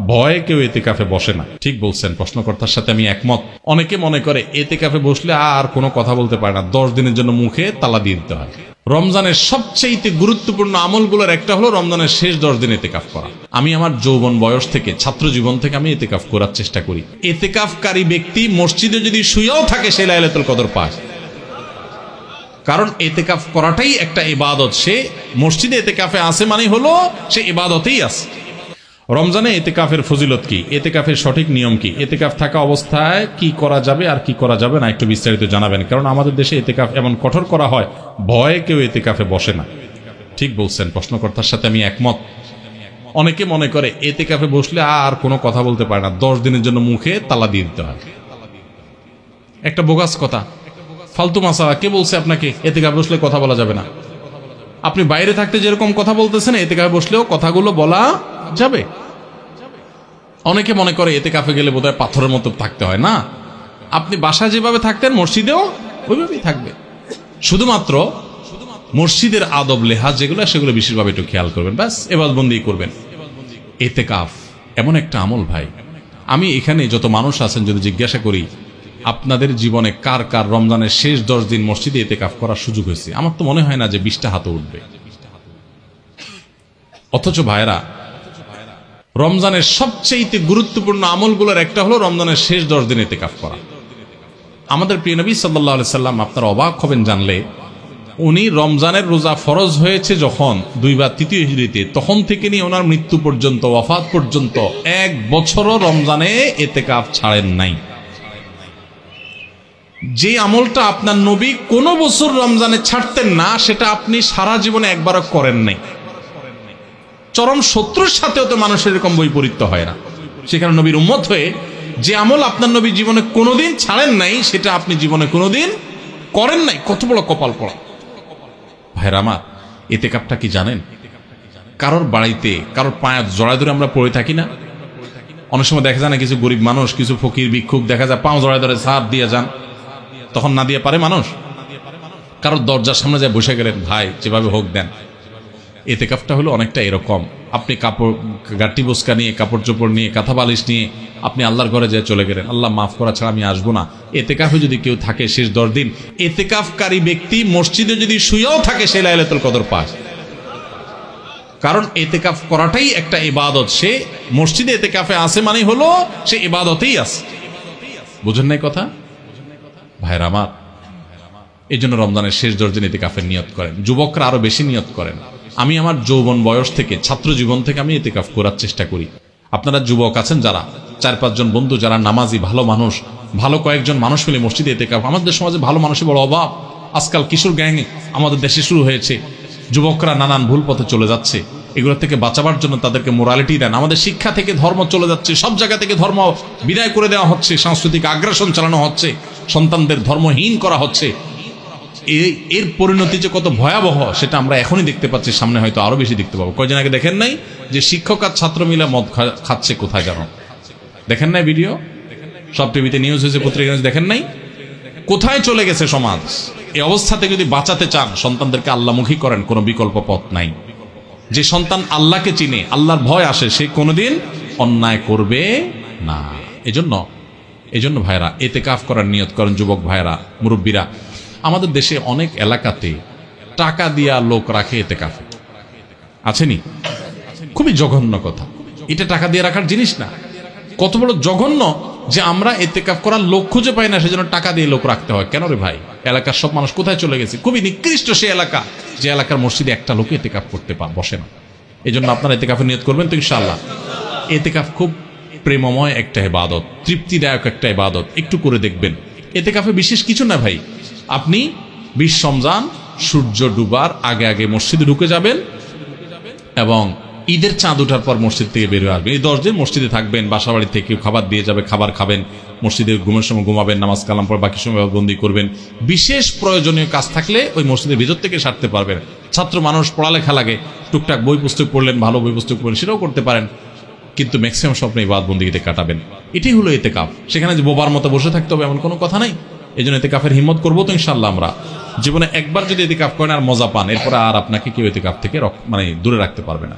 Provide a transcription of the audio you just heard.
ভয়ে কেউ এতেকাফে বসে না। ঠিক বলছেন, প্রশ্নকর্তার সাথে আমি একমত। অনেকে মনে করে এতেকাফে বসলে আর কোনো কথা বলতে পারে না, 10 দিনের জন্য মুখে তালা দিয়ে দিতে হয়। রমজানের সবচেয়ে গুরুত্বপূর্ণ আমলগুলোর একটা হলো রমজানের শেষ 10 দিন এতেকাফ করা। আমি আমার যৌবন বয়স থেকে, ছাত্র জীবন থেকে আমি এতেকাফ করার চেষ্টা করি। এতেকাফকারী ব্যক্তি মসজিদে যদি শুয়েও থাকে সে লাইলাতুল কদর পায়, কারণ এতেকাফ করাটাই একটা ইবাদত। সে মসজিদে এতেকাফে আছে মানে হলো সে ইবাদতেই আছে। রমজানে এতেকাফের ফজিলত কি, এতেকাফের সঠিক নিয়ম কি, এতেকাফ থাকা অবস্থায় কি করা যাবে আর কি করা যাবে না, একটু বিস্তারিত জানাবেন। কারণ আমাদের দেশে এতেকাফ এমন কঠোর করা হয়, ভয়ে কেউ এতেকাফে বসে না। ঠিক বলছেন, প্রশ্নকর্তার সাথে আমি একমত। অনেকে মনে করে এতেকাফে বসলে আর কোনো কথা বলতে পারে না, 10 দিনের জন্য মুখে তালা দিয়ে দিতে হয়। একটা বোগাস কথা, ফালতু মাসালা। কে বলছে আপনাকে এতেকাফে বসলে কথা বলা যাবে না? আপনি বাইরে থাকতে যেরকম কথা বলতেছেন এতেকাফে বসলেও কথাগুলো বলা যাবে। অনেকে মনে করে এতেকাফে গেলে বোধহয় পাথরের মতো থাকতে হয়। না, আপনি বাসায় যেভাবে থাকতেন মসজিদেও ওইভাবেই থাকবে। শুধুমাত্র মসজিদের আদব লেহাজ যেগুলো, সেগুলো বিশেষভাবে একটু খেয়াল করবেন, ব্যাস ইবাদতবন্দি করবেন। এতেকাফ এমন একটা আমল ভাই, আমি এখানে যত মানুষ আছেন যদি জিজ্ঞাসা করি আপনাদের জীবনে কার কার রমজানের শেষ 10 দিন মসজিদে এতেকাফ করার সুযোগ হয়েছে, আমার তো মনে হয় না যে 20টা হাতে উঠবে। অথচ ভাইরা, রমজানের সবচেয়ে গুরুত্বপূর্ণ আমলগুলোর একটা হলো রমজানের শেষ 10 দিন এতেকাফ করা। আমাদের প্রিয় নবী সাল্লাল্লাহু আলাইহি সাল্লাম, আপনারা অবাক হবেন জানলে, উনি রমজানের রোজা ফরজ হয়েছে যখন 2 বা 3 হিজরিতে, তখন থেকে নিয়ে ওনার মৃত্যু পর্যন্ত, ওয়াফাত পর্যন্ত 1 বছরও রমজানে এতেকাফ ছাড়েন নাই। যে আমলটা আপনার নবী কোনো বছর রমজানে ছাড়তেন না, সেটা আপনি সারা জীবনে একবারও করেন নাই। চরম শত্রুর সাথেও তো মানুষের এরকম বৈপরীত্য হয় না। সেখানে নবীর উম্মত হয়ে যে আমল আপনার নবী জীবনে কোনোদিন ছাড়েন নাই, সেটা আপনি জীবনে কোনোদিন করেন নাই। কত বড় কপাল পড়া ভাইরা আমার। এতেকাফটা কি জানেন? কারোর বাড়িতে কারোর পায়ে জড়ায় ধরে আমরা পড়ে থাকি না? অনেক সময় দেখা যায় না, কিছু গরিব মানুষ, কিছু ফকির ভিক্ষুক দেখা যায় পাও জড়ায় ধরে সাপ দিয়ে যান, তখন না দিয়ে পারে মানুষ। কারোর দরজার সামনে যায় বসে গেলেন, ভাই যেভাবে হোক দেন। এতেকাফটা হলো অনেকটা এরকম, আপনি কাপড় গাটি বোসকা নিয়ে, কাপড় চোপড় নিয়ে, কাঁথা বালিশ নিয়ে আপনি আল্লাহর ঘরে যায় চলে গেলেন, আল্লাহ মাফ করা ছাড়া আমি আসবো না। এতেকাফে যদি কেউ থাকে শেষ 10 দিন, এতেকাফকারী ব্যক্তি মসজিদে যদি শুয়েও থাকে সে লাইলাতুল কদর পায়, কারণ এতেকাফ করাটাই একটা ইবাদত। সে মসজিদে এতেকাফে আছে মানে হলো সে ইবাদতেই আছে। বুঝেন নাই কথা ভাইরা আমার? এই জন্য রমজানের শেষ 10 দিন এতেকাফের নিয়ত করেন। যুবকরা আরো বেশি নিয়ত করেন। আমি আমার যৌবন বয়স থেকে, ছাত্র জীবন থেকে আমি এতেকাফ করার চেষ্টা করি। আপনারা যুবক আছেন যারা, 4-5 জন বন্ধু যারা নামাজি, ভালো মানুষ, ভালো কয়েকজন মানুষ মিলে মসজিদে এতেকাফ। আমাদের সমাজে ভালো মানুষের বড় অভাব। আজকাল কিশোর গ্যাং আমাদের দেশে শুরু হয়েছে। যুবকরা নানান ভুল পথে চলে যাচ্ছে। এগুলো থেকে বাঁচাবার জন্য তাদেরকে মোরালিটি দেন। আমাদের শিক্ষা থেকে ধর্ম চলে যাচ্ছে, সব জায়গা থেকে ধর্ম বিদায় করে দেওয়া হচ্ছে, সাংস্কৃতিক আগ্রাসন চালানো হচ্ছে, সন্তানদের ধর্মহীন করা হচ্ছে। এর পরিণতি যে কত ভয়াবহ সেটা আমরা এখনই দেখতে পাচ্ছি, সামনে হয়তো আরো বেশি দেখতে পাবো। কয়দিন আগে দেখেন নাই যে শিক্ষক আর ছাত্র মিলে মদ খাচ্ছে কোথায় জানো? দেখেন নাই ভিডিও? সব টিভিতে নিউজ হয়েছে, পত্রিকা নিউজ দেখেন নাই? কোথায় চলে গেছে সমাজ? এই অবস্থা থেকে যদি বাঁচাতে চান, সন্তানদেরকে আল্লাহমুখী করেন, কোনো বিকল্প পথ নাই। যে সন্তান আল্লাহকে চিনে, আল্লাহর ভয় আসে, সে কোনোদিন অন্যায় করবে না। এজন্য ভাইরা এতেকাফ করার নিয়ত করেন। যুবক ভাইরা, মুরব্বীরা, আমাদের দেশে অনেক এলাকাতে টাকা দিয়া লোক রাখে এতেকাফে, আছেনি? খুবই জঘন্য কথা। এটা টাকা দিয়ে রাখার জিনিস না। কত বড় জঘন্য যে আমরা এতেকাফ করার লোক খুঁজে পাই না, সেজন্য টাকা দিয়ে লোক রাখতে হয়। কেন রে ভাই? এলাকার সব মানুষ কোথায় চলে গেছে? খুবই নিকৃষ্ট সে এলাকা, যে এলাকার মসজিদে একটা লোক এতেকাফ করতে বসে না। এই জন্য আপনারা এতেকাফের নিয়ত করবেন তো ইনশাআল্লাহ। এতেকাফ খুব প্রেমময় একটা ইবাদত, তৃপ্তিদায়ক একটা ইবাদত। একটু করে দেখবেন। এতেকাফে বিশেষ কিছু না ভাই। আপনি 20 রমজান সূর্য ডুবার আগে আগে মসজিদে ঢুকে যাবেন এবং ঈদের চাঁদ ওঠার পর মসজিদ থেকে বের হয়ে আসবেন। এই 10 দিন মসজিদে থাকবেন। বাসা বাড়ি থেকে খাবার দিয়ে যাবে, খাবার খাবেন, মসজিদে ঘুমের সময় ঘুমাবেন, নামাজ কালাম পর বাকি সময় বন্দি করবেন। বিশেষ প্রয়োজনীয় কাজ থাকলে ওই মসজিদের ভিতর থেকে সারতে পারবেন। ছাত্র মানুষ, পড়ালেখা লাগে, টুকটাক বই পুস্তক পড়লেন, ভালো বই পুস্তক পড়লেন, সেটাও করতে পারেন। কিন্তু ম্যাক্সিমাম স্বপ্ন ইবাদত বন্দেগীতে কাটাবেন। এটাই হলো এতেকাফ। সেখানে যে বোবার মতো বসে থাকতে হবে এমন কোনো কথা নাই। এই জন্য এতেকাফের হিম্মত করবো তো ইনশাআল্লাহ। আমরা জীবনে একবার যদি এতেকাফ করেন আর মজা পান, এরপর আর আপনাকে কেউ এতেকাফ থেকে দূরে রাখতে পারবে না।